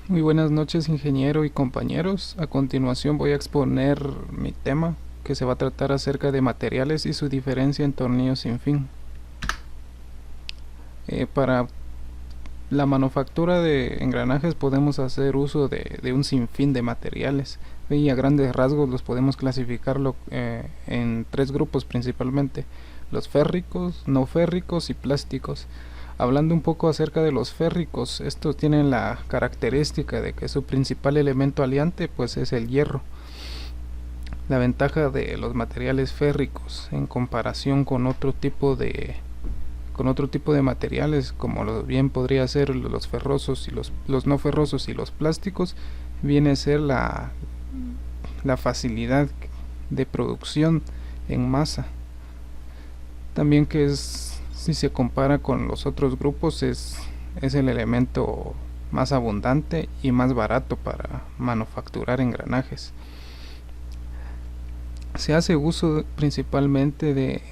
Muy buenas noches, ingeniero y compañeros. A continuación voy a exponer mi tema, que se va a tratar acerca de materiales y su diferencia en tornillos sin fin. Para la manufactura de engranajes podemos hacer uso de un sinfín de materiales y a grandes rasgos los podemos clasificarlo en tres grupos principalmente: los férricos, no férricos y plásticos. Hablando un poco acerca de los férricos, estos tienen la característica de que su principal elemento aliante pues es el hierro. La ventaja de los materiales férricos en comparación con otro tipo de materiales, como bien podría ser los ferrosos y los no ferrosos y los plásticos, viene a ser la facilidad de producción en masa. También que es, si se compara con los otros grupos, es el elemento más abundante y más barato para manufacturar engranajes. Se hace uso principalmente de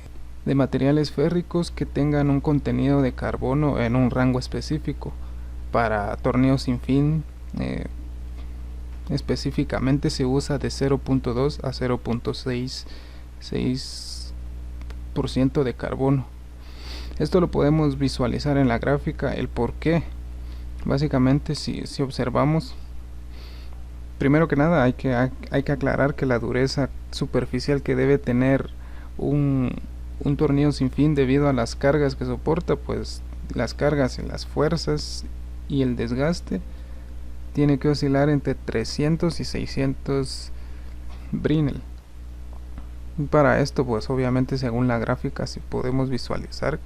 materiales férricos que tengan un contenido de carbono en un rango específico. Para tornillos sin fin, específicamente se usa de 0.2 a 0.6% de carbono. Esto lo podemos visualizar en la gráfica, el por qué. Básicamente, si observamos, primero que nada hay que aclarar que la dureza superficial que debe tener un tornillo sin fin debido a las cargas que soporta, pues las cargas y las fuerzas y el desgaste tiene que oscilar entre 300 y 600 Brinell. Para esto, pues obviamente según la gráfica si podemos visualizar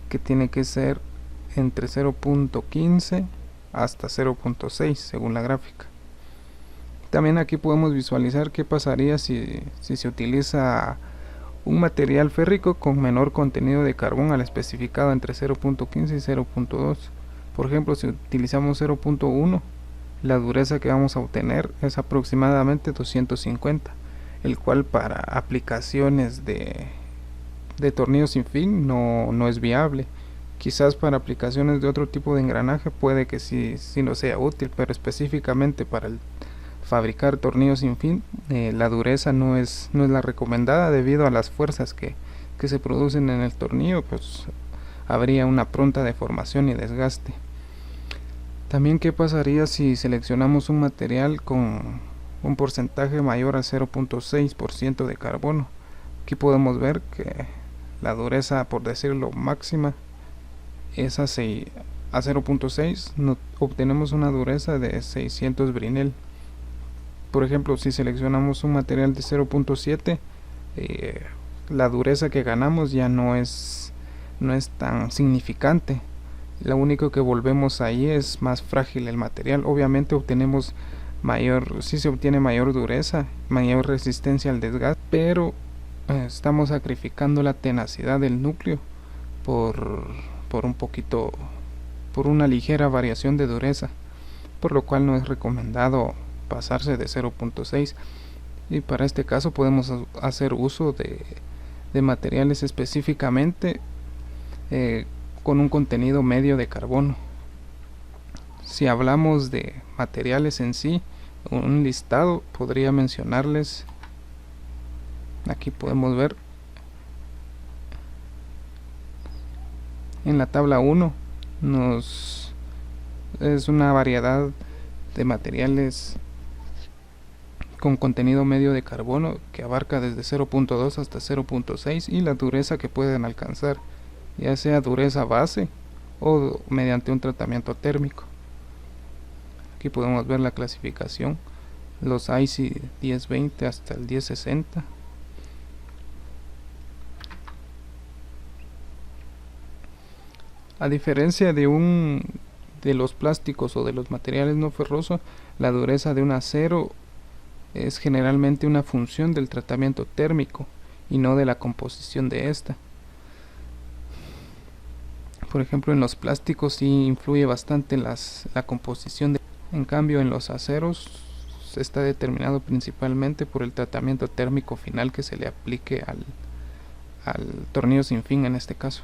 que tiene que ser entre 0.15 hasta 0.6 según la gráfica. También aquí podemos visualizar qué pasaría si se utiliza un material férrico con menor contenido de carbón al especificado entre 0.15 y 0.2. Por ejemplo, si utilizamos 0.1, la dureza que vamos a obtener es aproximadamente 250, el cual para aplicaciones de tornillos sin fin no es viable. Quizás para aplicaciones de otro tipo de engranaje puede que sí no sea útil, pero específicamente para fabricar tornillos sin fin, la dureza no es la recomendada debido a las fuerzas que se producen en el tornillo, pues habría una pronta deformación y desgaste. También qué pasaría si seleccionamos un material con un porcentaje mayor a 0.6% de carbono. Aquí podemos ver que la dureza, por decirlo máxima, es a 0.6, obtenemos una dureza de 600 Brinell. Por ejemplo, si seleccionamos un material de 0.7, la dureza que ganamos ya no es tan significante. Lo único que volvemos ahí es más frágil el material. Obviamente obtenemos se obtiene mayor dureza, mayor resistencia al desgaste, pero estamos sacrificando la tenacidad del núcleo por un poquito, por una ligera variación de dureza, por lo cual no es recomendado pasarse de 0.6. Y para este caso podemos hacer uso de materiales específicamente con un contenido medio de carbono. Si hablamos de materiales en sí, un listado podría mencionarles. Aquí podemos ver en la tabla 1 es una variedad de materiales con contenido medio de carbono que abarca desde 0.2 hasta 0.6 y la dureza que pueden alcanzar, ya sea dureza base o mediante un tratamiento térmico. Aquí podemos ver la clasificación, los IC 1020 hasta el 1060. A diferencia de los plásticos o de los materiales no ferrosos, la dureza de un acero es generalmente una función del tratamiento térmico y no de la composición de esta. Por ejemplo, en los plásticos sí influye bastante la composición en cambio en los aceros está determinado principalmente por el tratamiento térmico final que se le aplique al tornillo sin fin en este caso.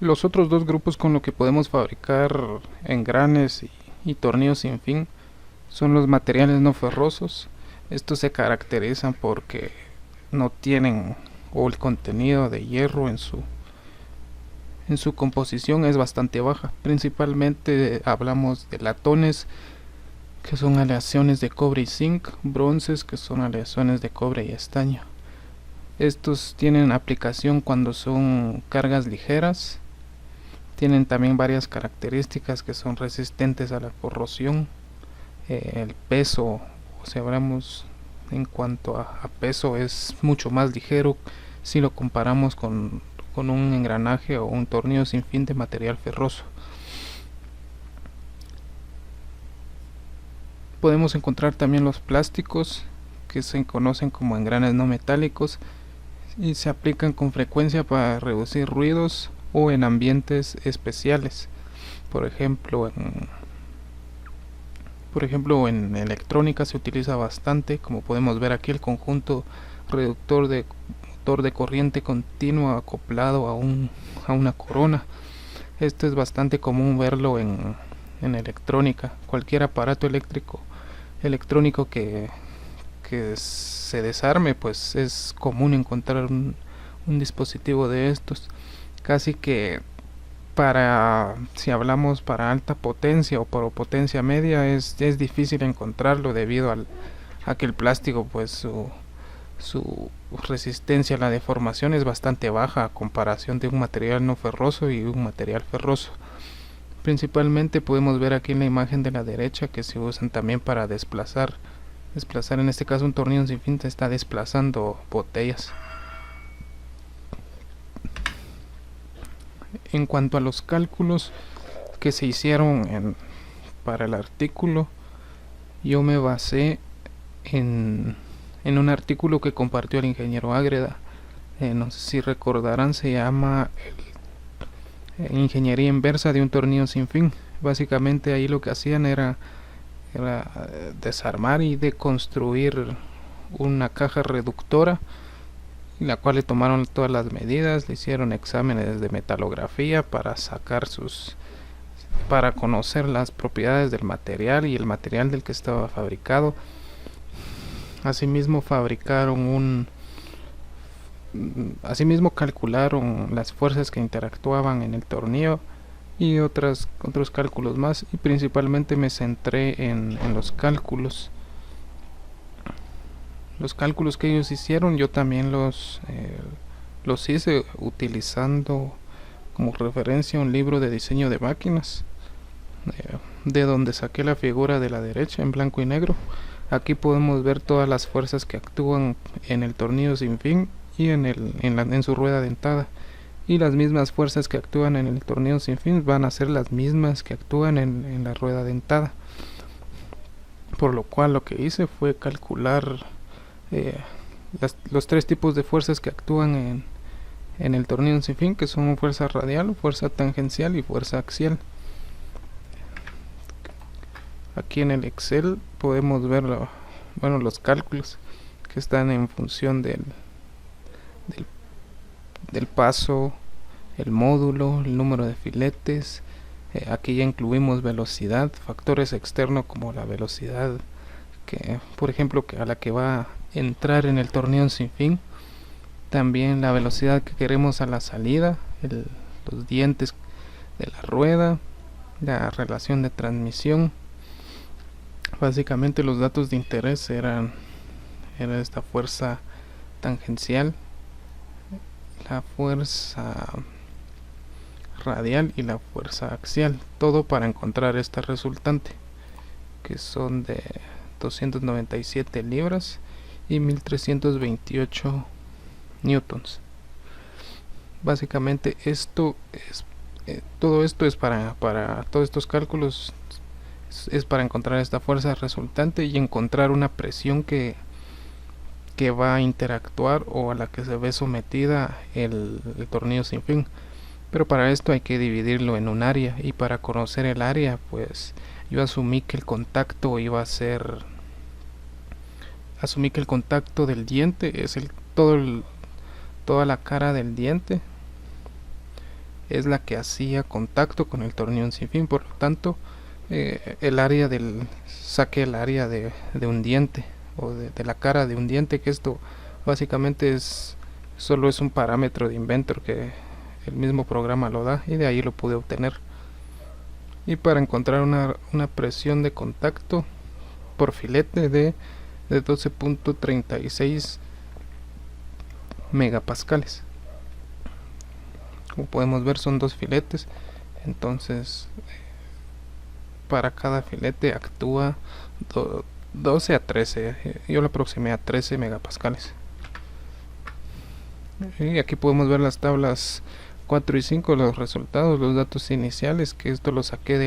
Los otros dos grupos con los que podemos fabricar engranes y tornillos sin fin son los materiales no ferrosos. Estos se caracterizan porque no tienen, o el contenido de hierro en su composición es bastante baja. Principalmente hablamos de latones, que son aleaciones de cobre y zinc, bronces, que son aleaciones de cobre y estaño. Estos tienen aplicación cuando son cargas ligeras. Tienen también varias características que son resistentes a la corrosión. El peso, o si hablamos en cuanto a peso, es mucho más ligero si lo comparamos con un engranaje o un tornillo sin fin de material ferroso. Podemos encontrar también los plásticos, que se conocen como engranes no metálicos, y se aplican con frecuencia para reducir ruidos o en ambientes especiales. Por ejemplo, en electrónica se utiliza bastante, como podemos ver aquí, el conjunto reductor de motor de corriente continua acoplado a una corona. Esto es bastante común verlo en electrónica. Cualquier aparato electrónico que se desarme, pues es común encontrar un dispositivo de estos. Casi que si hablamos para alta potencia o para potencia media, es difícil encontrarlo debido a que el plástico, pues su resistencia a la deformación es bastante baja a comparación de un material no ferroso y un material ferroso. Principalmente podemos ver aquí en la imagen de la derecha que se usan también para desplazar, en este caso un tornillo sin fin está desplazando botellas. En cuanto a los cálculos que se hicieron para el artículo, yo me basé en un artículo que compartió el ingeniero Ágreda. No sé si recordarán, se llama Ingeniería inversa de un tornillo sin fin. Básicamente ahí lo que hacían era desarmar y deconstruir una caja reductora, en la cual le tomaron todas las medidas, le hicieron exámenes de metalografía para conocer las propiedades del material y el material del que estaba fabricado. Asimismo calcularon las fuerzas que interactuaban en el tornillo y otros cálculos más, y principalmente me centré en los cálculos que ellos hicieron. Yo también los hice utilizando como referencia un libro de diseño de máquinas, de donde saqué la figura de la derecha en blanco y negro. Aquí podemos ver todas las fuerzas que actúan en el tornillo sin fin y en su rueda dentada, y las mismas fuerzas que actúan en el tornillo sin fin van a ser las mismas que actúan en la rueda dentada, por lo cual lo que hice fue calcular los tres tipos de fuerzas que actúan en el tornillo sin fin, que son fuerza radial, fuerza tangencial y fuerza axial. Aquí en el Excel podemos ver los cálculos que están en función del paso, el módulo, el número de filetes. Aquí ya incluimos velocidad, factores externos como la velocidad por ejemplo, a la que va a entrar en el tornillo sin fin. También la velocidad que queremos a la salida, los dientes de la rueda, la relación de transmisión. Básicamente los datos de interés eran esta fuerza tangencial, la fuerza radial y la fuerza axial, todo para encontrar esta resultante, que son de 297 libras y 1328 newtons. Básicamente todo esto es para todos estos cálculos, es para encontrar esta fuerza resultante y encontrar una presión que va a interactuar o a la que se ve sometida el tornillo sin fin. Pero para esto hay que dividirlo en un área, y para conocer el área, pues yo asumí que el contacto del diente es toda la cara del diente. es la que hacía contacto con el tornillo sin fin. Por lo tanto, el área saque el área de un diente, o de la cara de un diente, que esto básicamente solo es un parámetro de Inventor que el mismo programa lo da, y de ahí lo pude obtener. Y para encontrar una presión de contacto por filete de 12.36 megapascales. Como podemos ver, son 2 filetes, entonces para cada filete actúa 12 a 13, yo lo aproximé a 13 megapascales. Y aquí podemos ver las tablas 4 y 5, los resultados, los datos iniciales, que esto lo saqué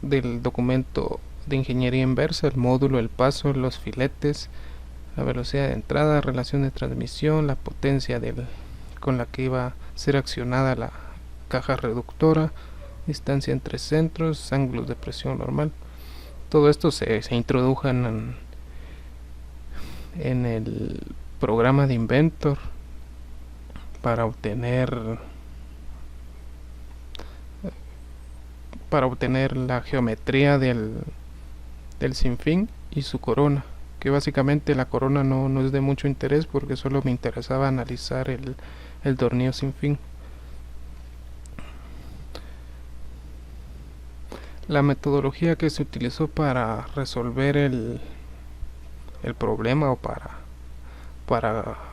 del documento de ingeniería inversa, el módulo, el paso, los filetes, la velocidad de entrada, relación de transmisión, la potencia con la que iba a ser accionada la caja reductora, distancia entre centros, ángulos de presión normal. Todo esto se introdujo en el programa de Inventor para obtener la geometría del sinfín y su corona, que básicamente la corona no es de mucho interés, porque solo me interesaba analizar el tornillo sin fin. La metodología que se utilizó para resolver el problema, o para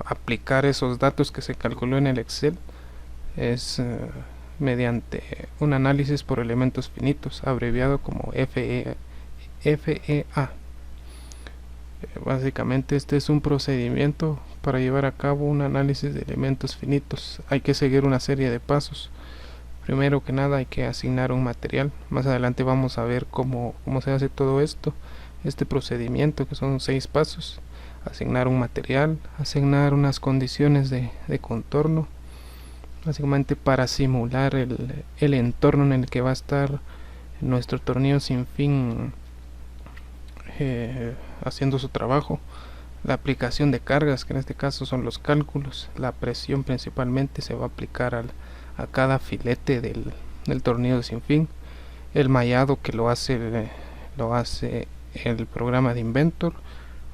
aplicar esos datos que se calculó en el Excel, es mediante un análisis por elementos finitos, abreviado como FEA. Básicamente este es un procedimiento para llevar a cabo un análisis de elementos finitos. Hay que seguir una serie de pasos. Primero que nada hay que asignar un material. Más adelante vamos a ver cómo se hace todo esto, este procedimiento, que son 6 pasos. Asignar un material, asignar unas condiciones de contorno, básicamente para simular el entorno en el que va a estar nuestro tornillo sin fin haciendo su trabajo. La aplicación de cargas, que en este caso son los cálculos. La presión principalmente se va a aplicar a cada filete del tornillo sin fin. El mallado, que lo hace el programa de Inventor.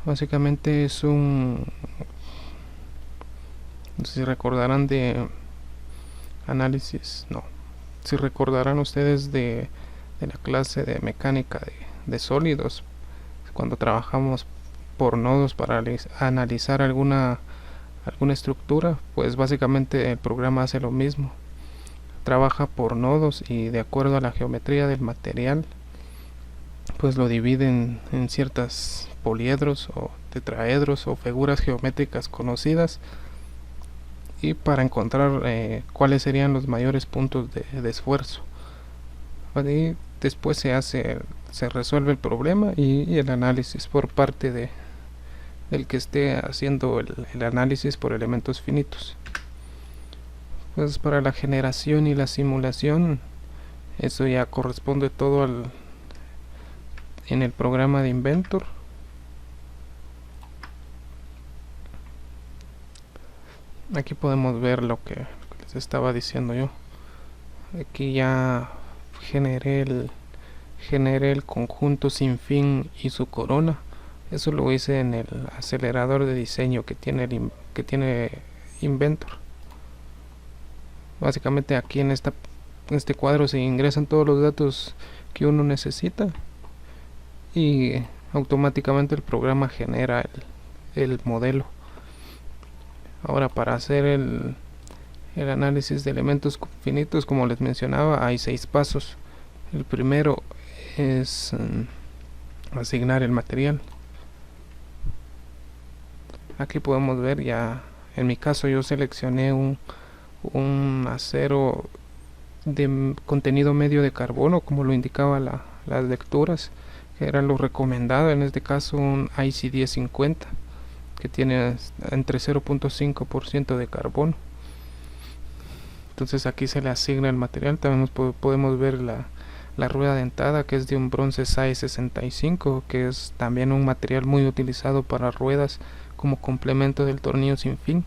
Básicamente es no sé si recordarán de análisis, si recordarán ustedes de la clase de mecánica de sólidos, cuando trabajamos por nodos para analizar alguna estructura, pues básicamente el programa hace lo mismo. Trabaja por nodos y de acuerdo a la geometría del material, pues lo dividen en ciertas poliedros o tetraedros o figuras geométricas conocidas, y para encontrar cuáles serían los mayores puntos de esfuerzo. Y después se resuelve el problema y el análisis por parte del que esté haciendo el análisis por elementos finitos. Pues para la generación y la simulación, eso ya corresponde todo en el programa de Inventor. Aquí podemos ver lo que les estaba diciendo yo. Aquí ya generé el conjunto sin fin y su corona. Eso lo hice en el acelerador de diseño que tiene Inventor. Básicamente aquí en este cuadro se ingresan todos los datos que uno necesita y automáticamente el programa genera el modelo. Ahora, para hacer el análisis de elementos finitos, como les mencionaba, hay 6 pasos. El primero es asignar el material. Aquí podemos ver, ya en mi caso yo seleccioné un acero de contenido medio de carbono, como lo indicaba las lecturas, que era lo recomendado. En este caso un IC 1050, que tiene entre 0.5% de carbono. Entonces aquí se le asigna el material. También podemos ver la rueda dentada, que es de un bronce SAE 65, que es también un material muy utilizado para ruedas como complemento del tornillo sin fin.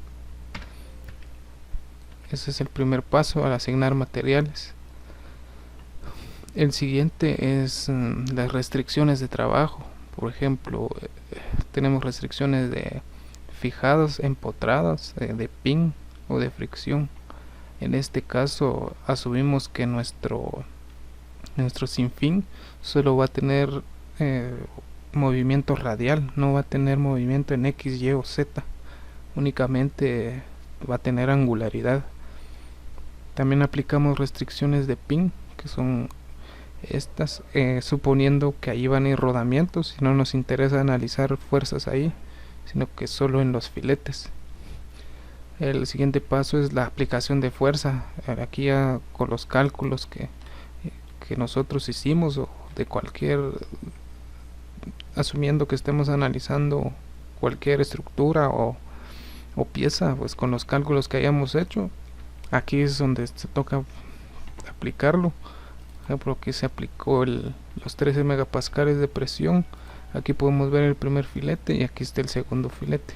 Ese es el primer paso al asignar materiales. El siguiente es las restricciones de trabajo. Por ejemplo, tenemos restricciones de fijados, empotrados, de pin o de fricción. En este caso asumimos que nuestro sinfín solo va a tener movimiento radial, no va a tener movimiento en X, Y o Z, únicamente va a tener angularidad. También aplicamos restricciones de pin, que son estas, suponiendo que ahí van a ir rodamientos y no nos interesa analizar fuerzas ahí, sino que solo en los filetes. El siguiente paso es la aplicación de fuerza. Aquí ya con los cálculos que nosotros hicimos, o de cualquier, asumiendo que estemos analizando cualquier estructura o pieza, pues con los cálculos que hayamos hecho, aquí es donde se toca aplicarlo. Por ejemplo, aquí se aplicó los 13 megapascales de presión. Aquí podemos ver el primer filete y aquí está el segundo filete.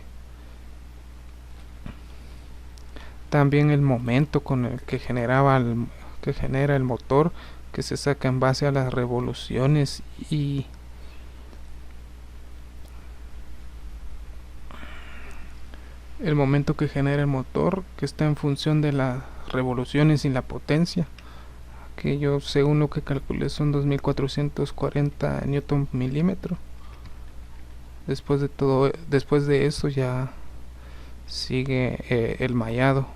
También el momento con el que genera el motor, que se saca en base a las revoluciones y el momento que genera el motor, que está en función de las revoluciones y la potencia, que yo según lo que calculé son 2440 newton milímetro. Después de eso ya sigue el mallado,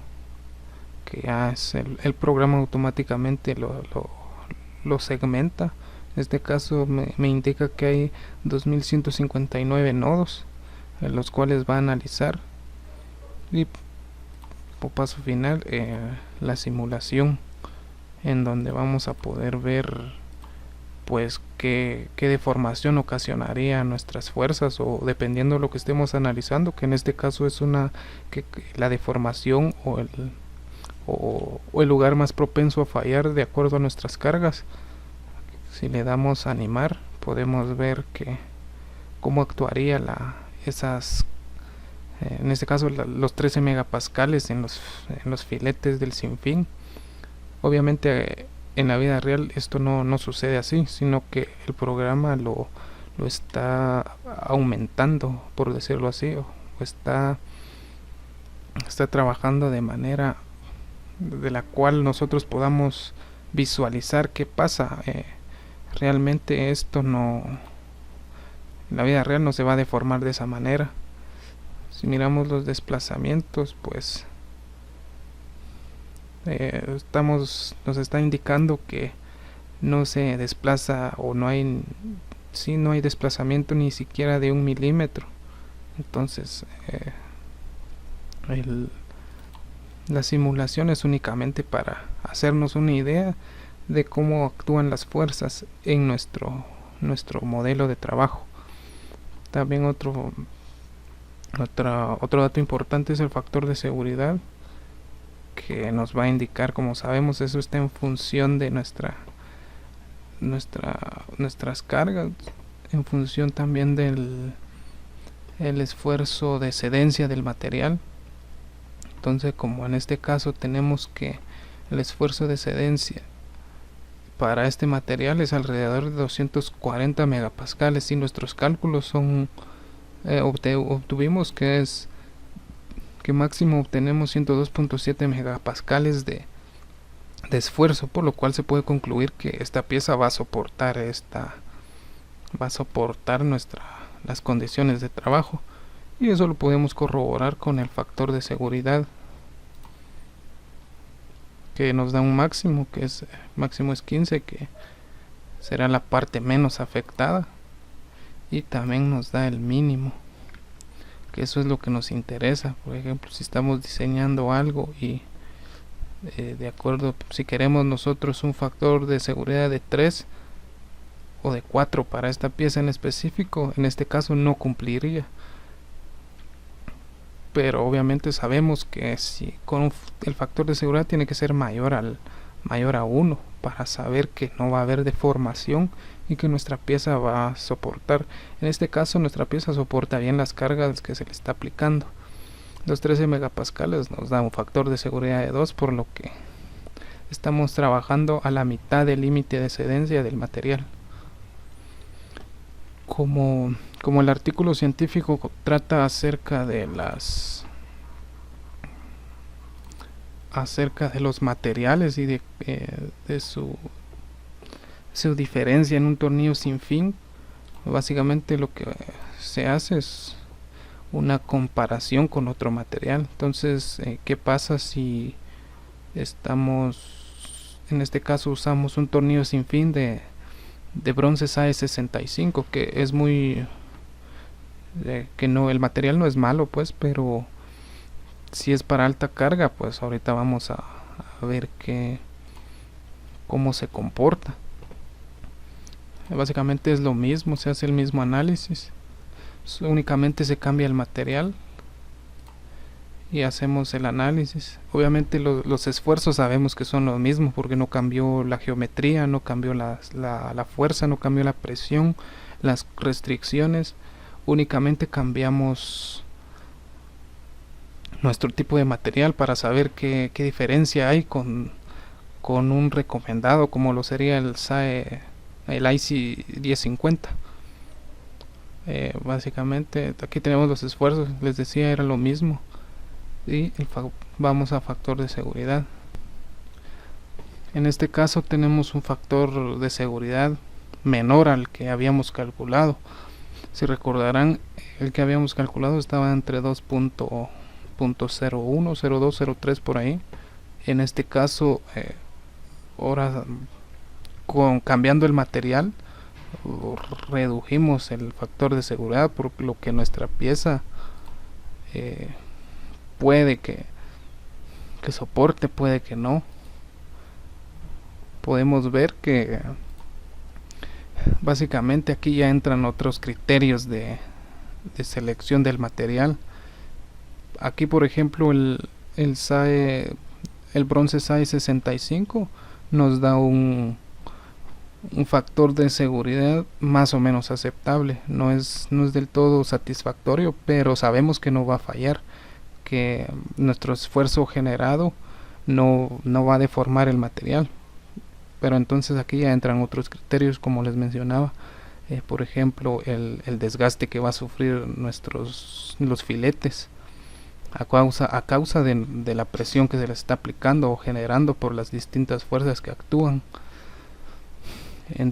que ya es el programa automáticamente lo segmenta. En este caso me indica que hay 2159 nodos, en los cuales va a analizar, y por paso final la simulación, en donde vamos a poder ver pues qué deformación ocasionaría nuestras fuerzas, o dependiendo de lo que estemos analizando, que en este caso es la deformación o el lugar más propenso a fallar de acuerdo a nuestras cargas. Si le damos a animar, podemos ver cómo actuaría en este caso los 13 megapascales en los filetes del sinfín. Obviamente en la vida real esto no sucede así, sino que el programa lo está aumentando, por decirlo así, o está trabajando de manera de la cual nosotros podamos visualizar qué pasa. Realmente esto en la vida real no se va a deformar de esa manera. Si miramos los desplazamientos, pues nos está indicando que no se desplaza, o no hay desplazamiento ni siquiera de 1 milímetro. Entonces la simulación es únicamente para hacernos una idea de cómo actúan las fuerzas en nuestro modelo de trabajo. También otro dato importante es el factor de seguridad, que nos va a indicar, como sabemos, eso está en función de nuestras cargas, en función también del esfuerzo de cedencia del material. Entonces, como en este caso tenemos que el esfuerzo de cedencia para este material es alrededor de 240 megapascales, y nuestros cálculos son obtuvimos que máximo obtenemos 102.7 megapascales de esfuerzo, por lo cual se puede concluir que esta pieza va a soportar las condiciones de trabajo, y eso lo podemos corroborar con el factor de seguridad, que nos da un máximo, máximo es 15, que será la parte menos afectada, y también nos da el mínimo, que eso es lo que nos interesa. Por ejemplo, si estamos diseñando algo y de acuerdo, si queremos nosotros un factor de seguridad de 3 o de 4 para esta pieza en específico, en este caso no cumpliría. Pero obviamente sabemos que si con el factor de seguridad tiene que ser mayor a 1 para saber que no va a haber deformación y que nuestra pieza va a soportar. En este caso nuestra pieza soporta bien las cargas que se le está aplicando. Los 13 megapascales nos da un factor de seguridad de 2, por lo que estamos trabajando a la mitad del límite de excedencia del material. Como el artículo científico trata acerca de los materiales y de su diferencia en un tornillo sin fin, básicamente lo que se hace es una comparación con otro material. Entonces, ¿qué pasa si en este caso usamos un tornillo sin fin de bronce SAE 65, que es que no, el material no es malo, pues, pero si es para alta carga, pues ahorita vamos a ver cómo se comporta. Básicamente es lo mismo, se hace el mismo análisis, únicamente se cambia el material y hacemos el análisis. Obviamente los esfuerzos sabemos que son lo mismo, porque no cambió la geometría, no cambió la fuerza, no cambió la presión, las restricciones, únicamente cambiamos nuestro tipo de material para saber qué diferencia hay con un recomendado como lo sería el SAE, el IC 1050. Básicamente aquí tenemos los esfuerzos, les decía, era lo mismo, y vamos a factor de seguridad. En este caso tenemos un factor de seguridad menor al que habíamos calculado. Si recordarán, el que habíamos calculado estaba entre 2.01, 02, 03 por ahí. En este caso, ahora cambiando el material, redujimos el factor de seguridad, por lo que nuestra pieza puede que soporte, puede que no. Podemos ver que básicamente aquí ya entran otros criterios de selección del material. Aquí, por ejemplo, el bronce SAE 65 nos da un factor de seguridad más o menos aceptable. No es del todo satisfactorio, pero sabemos que no va a fallar, que nuestro esfuerzo generado no va a deformar el material. Pero entonces aquí ya entran otros criterios, como les mencionaba, por ejemplo el desgaste que va a sufrir los filetes a causa de la presión que se les está aplicando o generando por las distintas fuerzas que actúan.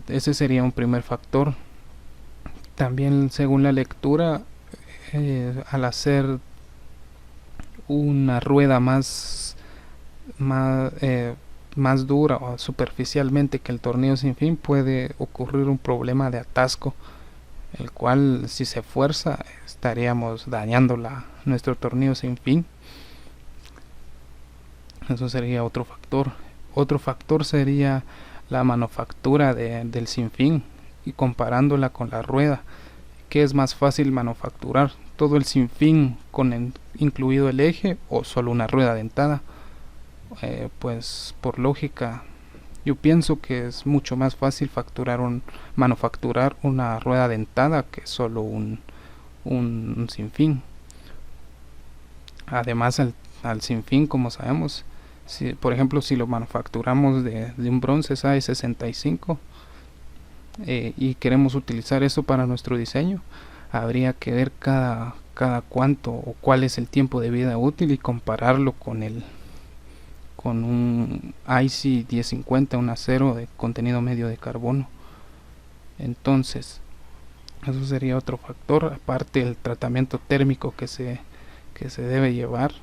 Ese sería un primer factor. También, según la lectura, al hacer una rueda más dura o superficialmente que el tornillo sin fin, puede ocurrir un problema de atasco, el cual, si se fuerza, estaríamos dañando nuestro tornillo sin fin. Eso sería otro factor. Otro factor sería la manufactura del sinfín, y comparándola con la rueda, ¿qué es más fácil manufacturar? ¿Todo el sinfín incluido el eje, o solo una rueda dentada? Pues por lógica yo pienso que es mucho más fácil manufacturar una rueda dentada que solo un sinfín. Además, al sinfín, como sabemos, por ejemplo, si lo manufacturamos de un bronce SAE 65 y queremos utilizar eso para nuestro diseño, habría que ver cada cuánto o cuál es el tiempo de vida útil y compararlo con un IC 1050, un acero de contenido medio de carbono. Entonces, eso sería otro factor, aparte del tratamiento térmico que se debe llevar.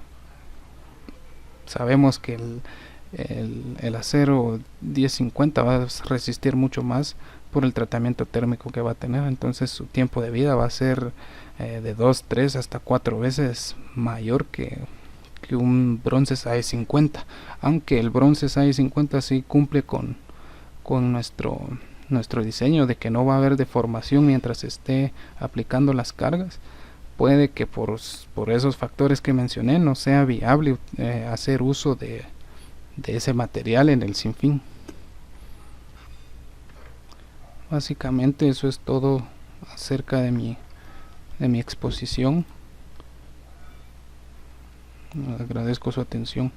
Sabemos que el acero 1050 va a resistir mucho más por el tratamiento térmico que va a tener, entonces su tiempo de vida va a ser de 2, 3 hasta 4 veces mayor que un bronce SAE 50, aunque el bronce SAE 50 sí cumple con nuestro diseño de que no va a haber deformación mientras se esté aplicando las cargas. Puede que por esos factores que mencioné no sea viable hacer uso de ese material en el sinfín. Básicamente eso es todo acerca de mi exposición. Agradezco su atención.